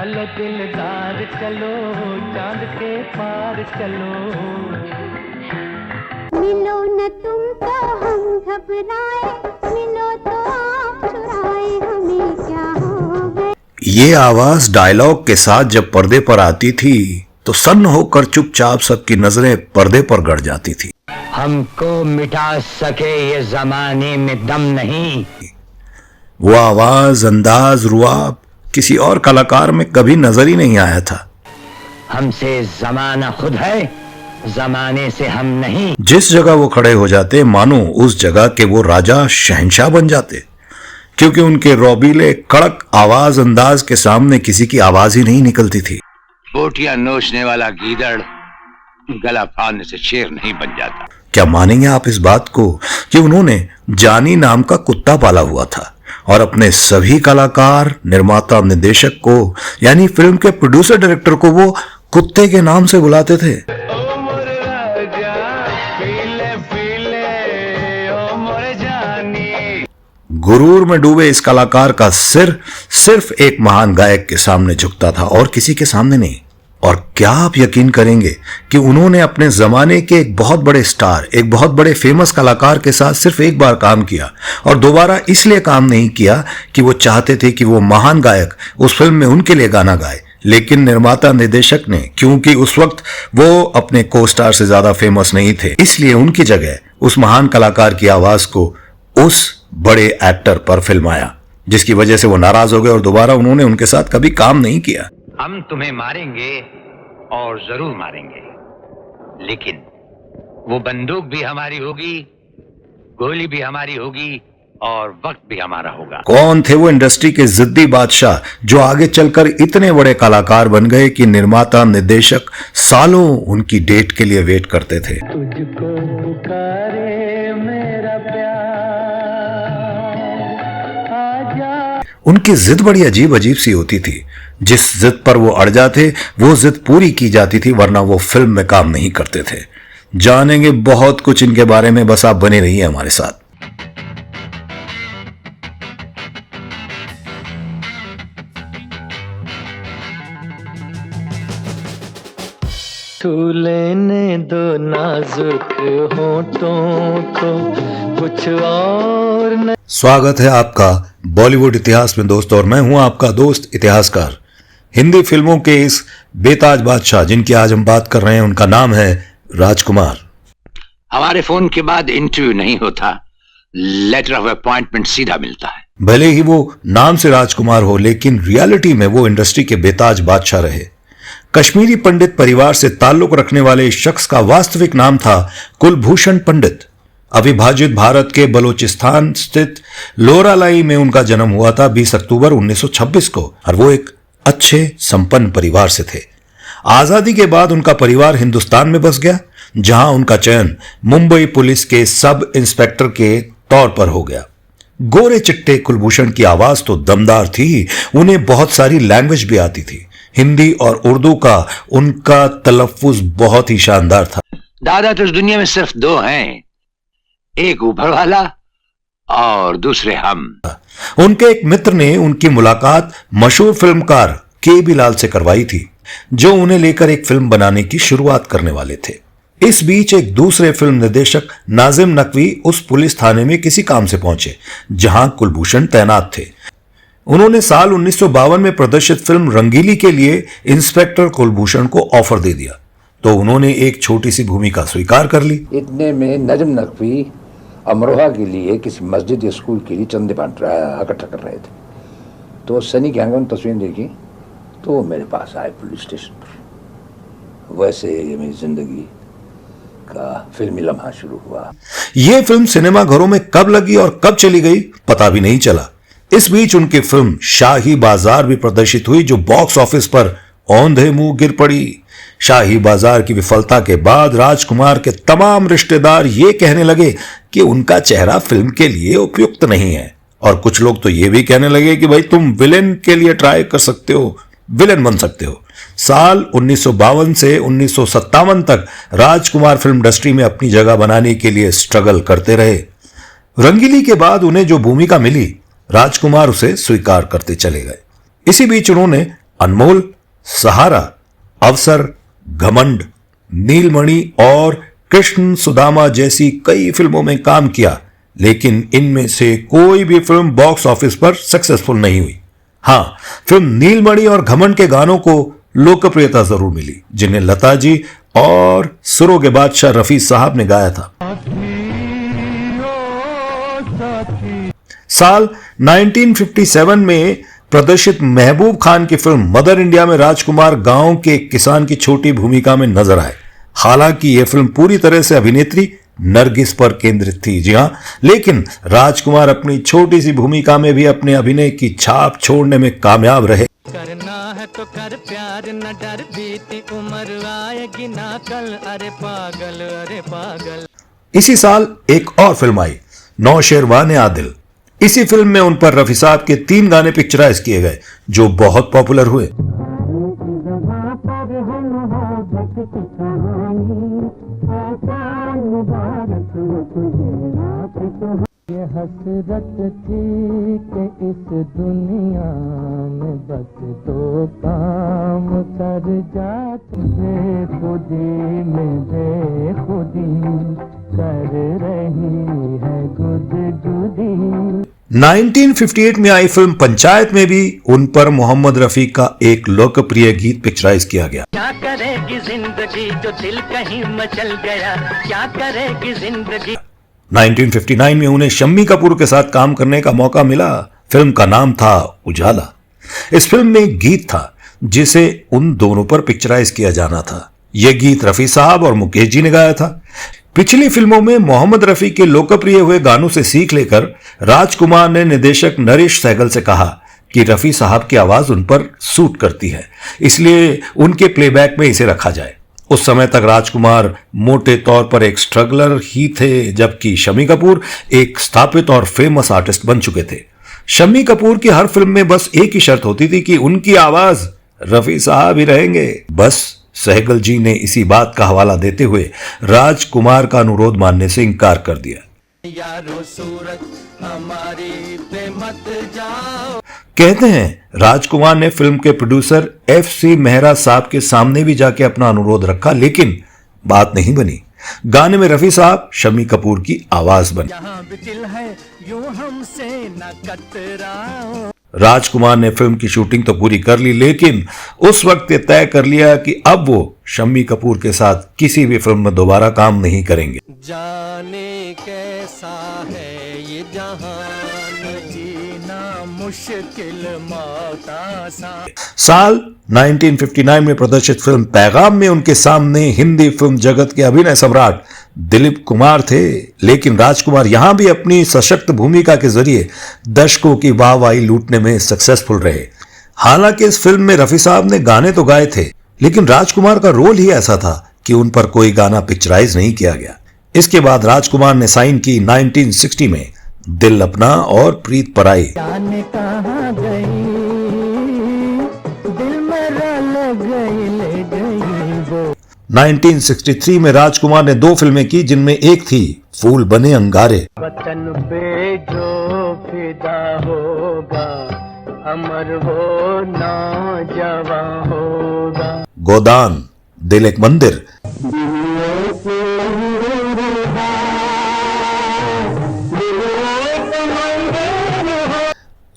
चलो दिलदार चलो, चांद के पार चलो। मिलो न तुम तो हम घबराए, मिलो तो आप चुराए, हमें क्या हो गए। ये आवाज डायलॉग के साथ जब पर्दे पर आती थी तो सन्न होकर चुपचाप सबकी नजरें पर्दे पर गड़ जाती थी। हमको मिटा सके ये जमाने में दम नहीं। वो आवाज, अंदाज, रुआब किसी और कलाकार में कभी नजर ही नहीं आया था। हमसे जमाना खुद है, जमाने से हम नहीं। जिस जगह वो खड़े हो जाते मानो उस जगह के वो राजा शहंशाह बन जाते, क्योंकि उनके रौबीले कड़क आवाज अंदाज के सामने किसी की आवाज ही नहीं निकलती थी। बोटियां नोचने वाला गीदड़ गला फाड़ने से शेर नहीं बन जाता। क्या मानेंगे आप इस बात को कि उन्होंने जानी नाम का कुत्ता पाला हुआ था और अपने सभी कलाकार, निर्माता, निर्देशक को यानी फिल्म के प्रोड्यूसर डायरेक्टर को वो कुत्ते के नाम से बुलाते थे। गुरूर में डूबे इस कलाकार का सिर सिर्फ एक महान गायक के सामने झुकता था और किसी के सामने नहीं। और क्या आप यकीन करेंगे कि उन्होंने अपने जमाने के एक बहुत बड़े स्टार, एक बहुत बड़े फेमस कलाकार के साथ सिर्फ एक बार काम किया और दोबारा इसलिए काम नहीं किया कि वो चाहते थे कि वो महान गायक उस फिल्म में उनके लिए गाना गाए, लेकिन निर्माता निर्देशक ने, क्योंकि उस वक्त वो अपने को स्टार से ज्यादा फेमस नहीं थे, इसलिए उनकी जगह उस महान कलाकार की आवाज को उस बड़े एक्टर पर फिल्माया, जिसकी वजह से वो नाराज हो गए और दोबारा उन्होंने उनके साथ कभी काम नहीं किया। हम तुम्हें मारेंगे और जरूर मारेंगे, लेकिन वो बंदूक भी हमारी होगी, गोली भी हमारी होगी और वक्त भी हमारा होगा। कौन थे वो इंडस्ट्री के जिद्दी बादशाह जो आगे चलकर इतने बड़े कलाकार बन गए कि निर्माता, निर्देशक सालों उनकी डेट के लिए वेट करते थे। तुझको पुकारे मेरा प्यार, आजा। उनकी जिद बड़ी अजीब अजीब सी होती थी। जिस जिद पर वो अड़ जाते वो जिद पूरी की जाती थी, वरना वो फिल्म में काम नहीं करते थे। जानेंगे बहुत कुछ इनके बारे में, बस आप बने रहिए हमारे साथ। छू लेने दो नाजुक होठों को, कुछ और न। स्वागत है आपका बॉलीवुड इतिहास में दोस्त, और मैं हूं आपका दोस्त इतिहासकार। हिंदी फिल्मों के इस बेताज बादशाह जिनकी आज हम बात कर रहे हैं, उनका नाम है राजकुमार। हमारे फोन के बाद इंटरव्यू नहीं होता, लेटर ऑफ अपॉइंटमेंट सीधा मिलता है। भले ही वो नाम से राजकुमार हो, लेकिन रियलिटी में वो इंडस्ट्री के बेताज बादशाह रहे। कश्मीरी पंडित परिवार से ताल्लुक रखने वाले इस शख्स का वास्तविक नाम था कुलभूषण पंडित। अविभाजित भारत के बलूचिस्तान स्थित लोरालाई में उनका जन्म हुआ था 20 अक्टूबर 1926 को, और वो एक अच्छे संपन्न परिवार से थे। आजादी के बाद उनका परिवार हिंदुस्तान में बस गया, जहां उनका चयन मुंबई पुलिस के सब इंस्पेक्टर के तौर पर हो गया। गोरे चिट्टे कुलभूषण की आवाज तो दमदार थी, उन्हें बहुत सारी लैंग्वेज भी आती थी। हिंदी और उर्दू का उनका तलफ्फुज बहुत ही शानदार था। दादा तो इस दुनिया में सिर्फ दो हैं, एक ऊपर वाला और दूसरे हम। उनके एक मित्र ने उनकी मुलाकात मशहूर फिल्मकार के.बी. लाल से करवाई थी, जो उन्हें लेकर एक फिल्म बनाने की शुरुआत करने वाले थे। इस बीच एक दूसरे फिल्म निर्देशक नाजिम नकवी उस पुलिस थाने में किसी काम से पहुंचे जहां कुलभूषण तैनात थे। उन्होंने साल 1952 में प्रदर्शित फिल्म रंगीली के लिए इंस्पेक्टर कुलभूषण को ऑफर दे दिया, तो उन्होंने एक छोटी सी भूमिका स्वीकार कर ली। इतने में नजम नकवी अमरोहा के लिए किसी मस्जिद या स्कूल के लिए चंदे इकट्ठा कर रहे थे, तो सनी की हंगामी तस्वीर देखी तो वो मेरे पास आए पुलिस स्टेशन पर। वैसे ये मेरी जिंदगी का फिल्मी लम्हा शुरू हुआ। ये फिल्म सिनेमा घरों में कब लगी और कब चली गई पता भी नहीं चला। इस बीच उनकी फिल्म शाही बाजार भी प्रदर्शित हुई, जो बॉक्स ऑफिस पर औंधे मुंह गिर पड़ी। शाही बाजार की विफलता के बाद राजकुमार के तमाम रिश्तेदार ये कहने लगे कि उनका चेहरा फिल्म के लिए उपयुक्त नहीं है, और कुछ लोग तो ये भी कहने लगे कि भाई तुम विलेन के लिए ट्राई कर सकते हो, विलेन बन सकते हो। साल 1952 से 1957 तक राजकुमार फिल्म इंडस्ट्री में अपनी जगह बनाने के लिए स्ट्रगल करते रहे। रंगीली के बाद उन्हें जो भूमिका मिली, राजकुमार उसे स्वीकार करते चले गए। इसी बीच उन्होंने अनमोल, सहारा, अवसर, घमंड, नीलमणि और कृष्ण सुदामा जैसी कई फिल्मों में काम किया, लेकिन इनमें से कोई भी फिल्म बॉक्स ऑफिस पर सक्सेसफुल नहीं हुई। हां, फिल्म नीलमणि और घमंड के गानों को लोकप्रियता जरूर मिली, जिन्हें लता जी और सुरों के बादशाह रफी साहब ने गाया था। साल 1957 में प्रदर्शित महबूब खान की फिल्म मदर इंडिया में राजकुमार गांव के किसान की छोटी भूमिका में नजर आए। हालांकि यह फिल्म पूरी तरह से अभिनेत्री नरगिस पर केंद्रित थी, जी हां, लेकिन राजकुमार अपनी छोटी सी भूमिका में भी अपने अभिनय की छाप छोड़ने में कामयाब रहे। करना है तो कर प्यार, न डर बीती उम्र आएगी ना कल, अरे पागल। इसी साल एक और फिल्म आई, नौशेरवान आदिल। इसी फिल्म में उन पर रफी साहब के 3 गाने पिक्चराइज किए गए, जो बहुत पॉपुलर हुए। ये हसरत थी कि इस दुनिया में बस 2 काम कर जाते, बेखुदी में बेखुदी कर रही है गुदगुदी। 1958 में आई फिल्म पंचायत में भी उन पर मोहम्मद रफी का एक लोकप्रिय गीत पिक्चराइज किया गया। क्या करेगी जिंदगी जो दिल कहीं मचल गया, क्या करेगी जिंदगी। 1959 में उन्हें शम्मी कपूर के साथ काम करने का मौका मिला। फिल्म का नाम था उजाला। इस फिल्म में एक गीत था जिसे उन दोनों पर पिक्चराइज किया जाना था। यह गीत रफी साहब और मुकेश जी ने गाया था। पिछली फिल्मों में मोहम्मद रफी के लोकप्रिय हुए गानों से सीख लेकर राजकुमार ने निर्देशक नरेश सहगल से कहा कि रफी साहब की आवाज उन पर सूट करती है, इसलिए उनके प्लेबैक में इसे रखा जाए। उस समय तक राजकुमार मोटे तौर पर एक स्ट्रगलर ही थे, जबकि शम्मी कपूर एक स्थापित और फेमस आर्टिस्ट बन चुके थे। शम्मी कपूर की हर फिल्म में बस एक ही शर्त होती थी कि उनकी आवाज रफी साहब ही रहेंगे। बस सहगल जी ने इसी बात का हवाला देते हुए राजकुमार का अनुरोध मानने से इनकार कर दिया। यारो सूरत हमारी पे मत जाओ। कहते हैं राजकुमार ने फिल्म के प्रोड्यूसर FC मेहरा साहब के सामने भी जाके अपना अनुरोध रखा, लेकिन बात नहीं बनी। गाने में रफी साहब शम्मी कपूर की आवाज बनी। जहां भी दिल है यूं हमसे न कतराओ। राजकुमार ने फिल्म की शूटिंग तो पूरी कर ली, लेकिन उस वक्त ये तय कर लिया कि अब वो शम्मी कपूर के साथ किसी भी फिल्म में दोबारा काम नहीं करेंगे। जाने कैसा है ये जहान, जीना मुश्किल मौत आसान। साल 1959 में प्रदर्शित फिल्म पैगाम में उनके सामने हिंदी फिल्म जगत के अभिनय सम्राट दिलीप कुमार थे, लेकिन राजकुमार यहां भी अपनी सशक्त भूमिका के जरिए दर्शकों की वाहवाही लूटने में सक्सेसफुल रहे। हालांकि इस फिल्म में रफी साहब ने गाने तो गाए थे, लेकिन राजकुमार का रोल ही ऐसा था कि उन पर कोई गाना पिक्चराइज नहीं किया गया। इसके बाद राजकुमार ने साइन की 1960 में दिल अपना और प्रीत पराई। जाने कहां गई, दिल मेरा लग गई, ले गई वो। 1963 में राजकुमार ने 2 फिल्में की, जिनमें एक थी फूल बने अंगारे। वतन पे जो फिदा होगा, अमर वो नौजवान होगा। गोदान, दिल एक मंदिर,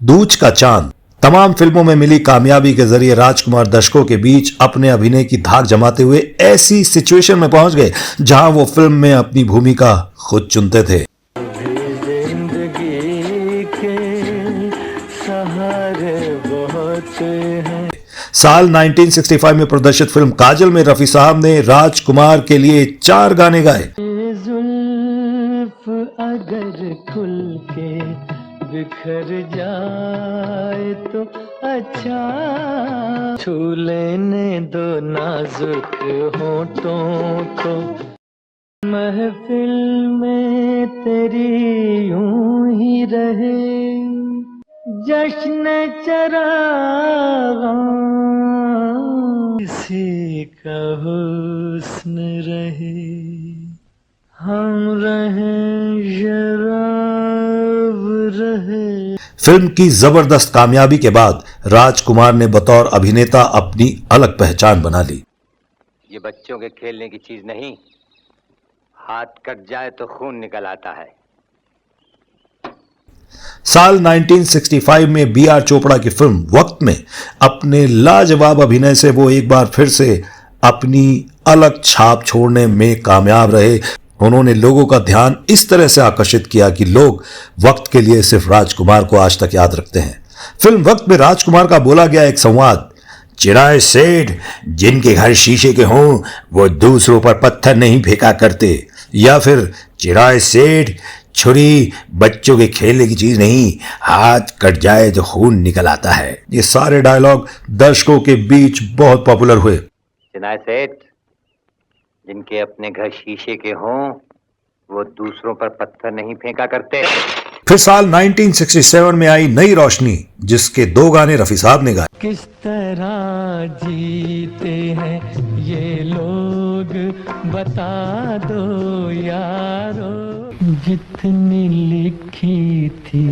दूज का चांद। तमाम फिल्मों में मिली कामयाबी के जरिए राजकुमार दर्शकों के बीच अपने अभिनय की धाक जमाते हुए ऐसी सिचुएशन में पहुंच गए जहां वो फिल्म में अपनी भूमिका खुद चुनते थे। जिंदगी के सहारे बहुत हैं। साल 1965 में प्रदर्शित फिल्म काजल में रफी साहब ने राजकुमार के लिए 4 गाने गाए। जुल्फ अगर खुल के बिखर जाए तो अच्छा, छू लेने दो नाजुक होठों को। महफिल में तेरी यूं ही रहे जश्न चरागां, किसी का हुस्न रहे, हम रहें शराब रहे। फिल्म की जबरदस्त कामयाबी के बाद राजकुमार ने बतौर अभिनेता अपनी अलग पहचान बना ली। ये बच्चों के खेलने की चीज नहीं, हाथ कट जाए तो खून निकल आता है। साल 1965 में B.R. चोपड़ा की फिल्म वक्त में अपने लाजवाब अभिनय से वो एक बार फिर से अपनी अलग छाप छोड़ने में कामयाब रहे। उन्होंने लोगों का ध्यान इस तरह से आकर्षित किया कि लोग वक्त के लिए सिर्फ राजकुमार को आज तक याद रखते हैं। फिल्म वक्त में राजकुमार का बोला गया एक संवाद, चिराए सेठ जिनके घर शीशे के हों वो दूसरों पर पत्थर नहीं फेंका करते, या फिर चिराए सेठ छुरी बच्चों के खेलने की चीज नहीं, हाथ कट जाए तो खून निकल आता है। ये सारे डायलॉग दर्शकों के बीच बहुत पॉपुलर हुए। चिराए सेठ जिनके अपने घर शीशे के हों वो दूसरों पर पत्थर नहीं फेंका करते। फिर साल 1967 में आई नई रोशनी, जिसके 2 गाने रफी साहब ने गाए। किस तरह जीते हैं ये लोग बता दो यारो, जितनी लिखी थी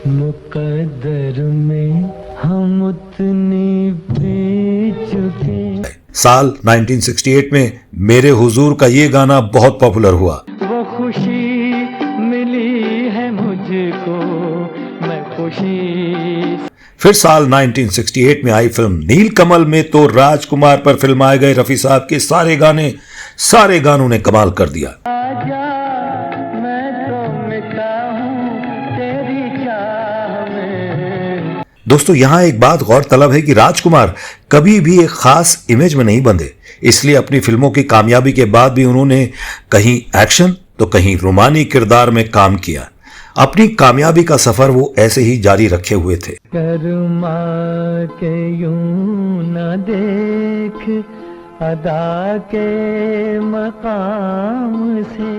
मुकद्दर में हम उतनी पी चुके। साल 1968 में मेरे हुजूर का ये गाना बहुत पॉपुलर हुआ। वो खुशी मिली है मुझको, मैं खुशी। फिर साल 1968 में आई फिल्म नीलकमल में तो राजकुमार पर फिल्माए गए रफी साहब के सारे गानों ने कमाल कर दिया। आजा मैं तो मिटा हूं तेरी चाह में। दोस्तों, यहां एक बात गौरतलब है कि राजकुमार कभी भी एक खास इमेज में नहीं बंधे, इसलिए अपनी फिल्मों की कामयाबी के बाद भी उन्होंने कहीं एक्शन तो कहीं रोमानी किरदार में काम किया। अपनी कामयाबी का सफर वो ऐसे ही जारी रखे हुए थे। करमा के यूं न देख अदा के मकाम से।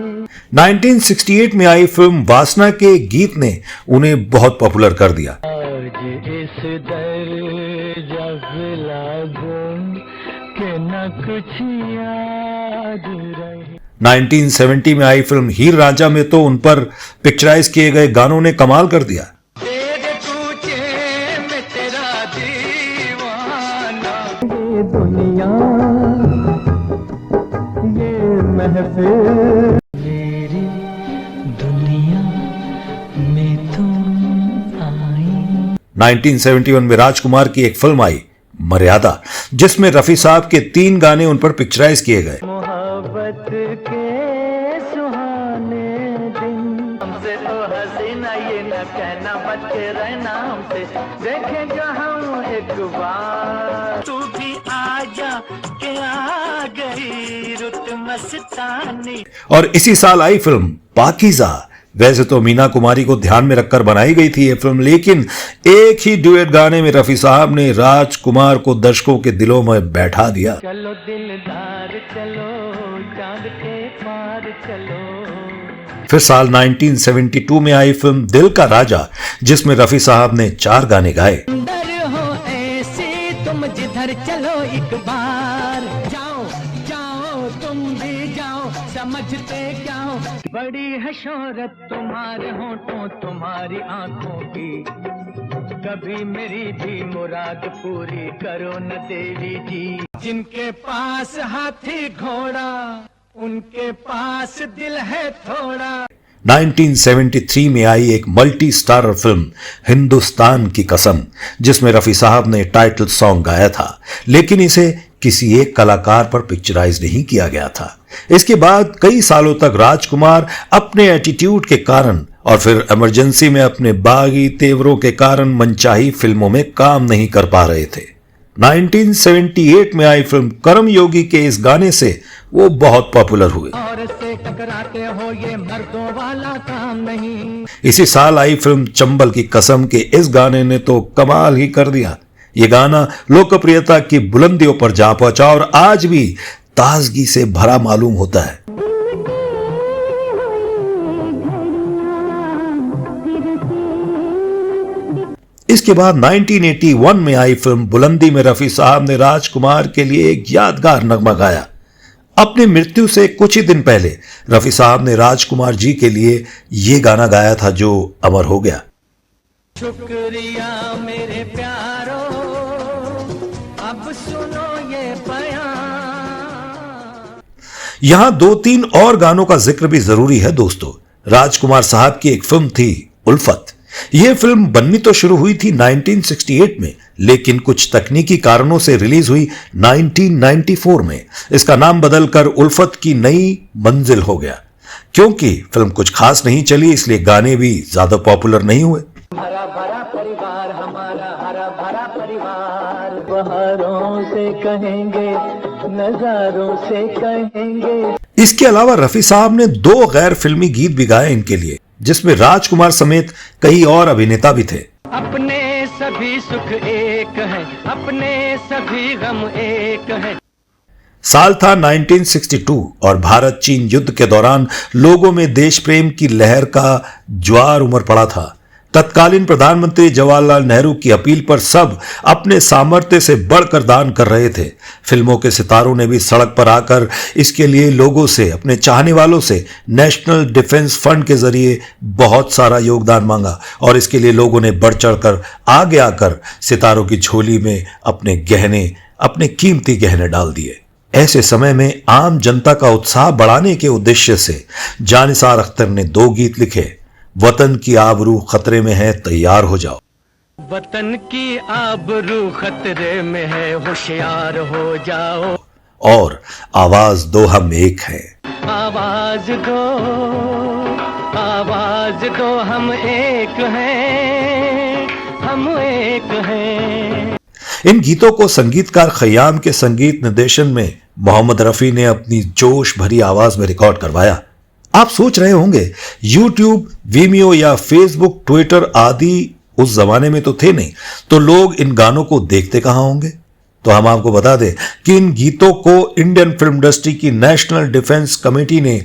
1968 में आई फिल्म वासना के गीत ने उन्हें बहुत पॉपुलर कर दिया। आज इस दर्जा गुम के न कुछ याद रहे। 1970 में आई फिल्म हीर रांझा में तो उन पर पिक्चराइज किए गए गानों ने कमाल कर दिया। तेरे कूचे में तेरा दीवाना, ये दुनिया ये महफिल, मेरी दुनिया में तुम आई। 1971 में राजकुमार की एक फिल्म आई मर्यादा, जिसमें रफी साहब के 3 गाने उन पर पिक्चराइज किए गए। मोहब्बत के सुहाने दिन, हमसे तो हसीना ये न कहना बच के रहना हमसे, देखेंगे हम एक बार, तू भी आजा के आ गई रुत मस्तानी। और इसी साल आई फिल्म पाकीज़ा। वैसे तो मीना कुमारी को ध्यान में रखकर बनाई गई थी ये फिल्म, लेकिन एक ही डुएट गाने में रफी साहब ने राजकुमार को दर्शकों के दिलों में बैठा दिया। चलो दिलदार चलो चांद के पार चलो। फिर साल 1972 में आई फिल्म दिल का राजा, जिसमें रफी साहब ने 4 गाने गाए। सुंदर हो ऐसे तुम जिधर चलो एक बार, जाओ जाओ तुम भी जाओ समझते क्या हो, बड़ी है शोहरत तुम्हारे होठों तुम्हारी आंखों की, कभी मेरी भी मुराद पूरी करो न देवी जी। जिनके पास हाथी घोड़ा उनके पास दिल है थोड़ा। 1973 में आई एक मल्टी स्टारर फिल्म हिंदुस्तान की कसम, जिसमें रफी साहब ने टाइटल सॉन्ग गाया था, लेकिन इसे किसी एक कलाकार पर पिक्चराइज नहीं किया गया था। इसके बाद कई सालों तक राजकुमार अपने एटीट्यूड के कारण और फिर इमरजेंसी में अपने बागी तेवरों के कारण मनचाही फिल्मों में काम नहीं कर पा रहे थे। 1978 में आई फिल्म कर्म योगी के इस गाने से वो बहुत पॉपुलर हुए। और से टकराते हो ये मर्दों वाला काम नहीं। इसी साल आई फिल्म चंबल की कसम के इस गाने ने तो कमाल ही कर दिया। ये गाना लोकप्रियता की बुलंदियों पर जा पहुंचा और आज भी ताजगी से भरा मालूम होता है। इसके बाद 1981 में आई फिल्म बुलंदी में रफी साहब ने राजकुमार के लिए एक यादगार नगमा गाया। अपनी मृत्यु से कुछ ही दिन पहले रफी साहब ने राजकुमार जी के लिए ये गाना गाया था जो अमर हो गया। शुक्रिया मेरे प्यारो, अब सुनो ये बयान। यहां 2-3 और गानों का जिक्र भी जरूरी है दोस्तों। राजकुमार साहब की एक फिल्म थी उल्फत। यह फिल्म बननी तो शुरू हुई थी 1968 में, लेकिन कुछ तकनीकी कारणों से रिलीज हुई 1994 में। इसका नाम बदलकर उल्फत की नई मंजिल हो गया। क्योंकि फिल्म कुछ खास नहीं चली, इसलिए गाने भी ज्यादा पॉपुलर नहीं हुए। हरा भरा परिवार हमारा, हरा भरा परिवार, बहारों से कहेंगे, नजारों से कहेंगे। इसके अलावा रफी साहब ने 2 गैर फिल्मी गीत भी गाए इनके लिए, जिसमें राजकुमार समेत कई और अभिनेता भी थे। अपने सभी सुख एक है, अपने सभी गम एक है। साल था 1962 और भारत चीन युद्ध के दौरान लोगों में देश प्रेम की लहर का ज्वार उमड़ पड़ा था। तत्कालीन प्रधानमंत्री जवाहरलाल नेहरू की अपील पर सब अपने सामर्थ्य से बढ़कर दान कर रहे थे। फिल्मों के सितारों ने भी सड़क पर आकर इसके लिए लोगों से, अपने चाहने वालों से नेशनल डिफेंस फंड के जरिए बहुत सारा योगदान मांगा और इसके लिए लोगों ने बढ़ चढ़कर आगे आकर सितारों की झोली में अपने गहने, अपने कीमती गहने डाल दिए। ऐसे समय में आम जनता का उत्साह बढ़ाने के उद्देश्य से जानिसार अख्तर ने 2 गीत लिखे। वतन की आबरू खतरे में है, तैयार हो जाओ। वतन की आबरू खतरे में है, होशियार हो जाओ। और आवाज दो हम एक हैं। आवाज दो हम एक हैं, हम एक हैं। इन गीतों को संगीतकार खयाम के संगीत निर्देशन में मोहम्मद रफी ने अपनी जोश भरी आवाज में रिकॉर्ड करवाया। आप सोच रहे होंगे YouTube, Vimeo या Facebook, ट्विटर आदि उस जमाने में तो थे नहीं, तो लोग इन गानों को देखते कहां होंगे? तो हम आपको बता दें कि इन गीतों को इंडियन फिल्म इंडस्ट्री की नेशनल डिफेंस कमेटी ने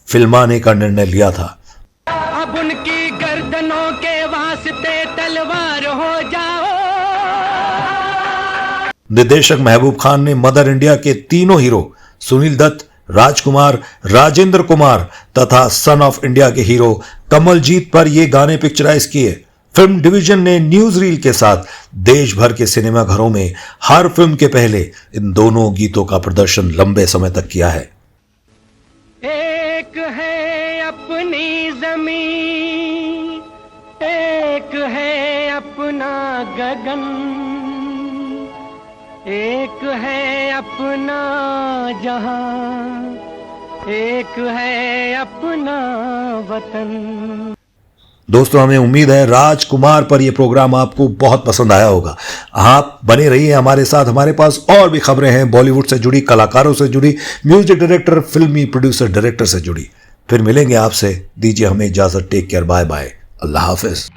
फिल्माने का निर्णय लिया था। अब उनकी गर्दनों के वास्ते तलवार हो जाओ। निर्देशक महबूब खान ने मदर इंडिया के तीनों हीरो सुनील दत्त, राजकुमार, राजेंद्र कुमार तथा सन ऑफ इंडिया के हीरो कमलजीत पर ये गाने पिक्चराइज किए। फिल्म डिवीजन ने न्यूज रील के साथ देश भर के सिनेमा घरों में हर फिल्म के पहले इन दोनों गीतों का प्रदर्शन लंबे समय तक किया है। एक है अपनी जमीन, एक है अपना गगन, एक है अपना जहां, एक है अपना वतन। दोस्तों, हमें उम्मीद है राजकुमार पर यह प्रोग्राम आपको बहुत पसंद आया होगा। आप बने रहिए हमारे साथ। हमारे पास और भी खबरें हैं बॉलीवुड से जुड़ी, कलाकारों से जुड़ी, म्यूजिक डायरेक्टर, फिल्मी प्रोड्यूसर, डायरेक्टर से जुड़ी। फिर मिलेंगे आपसे। दीजिए हमें इजाजत। टेक केयर, बाय बाय, अल्लाह हाफिज।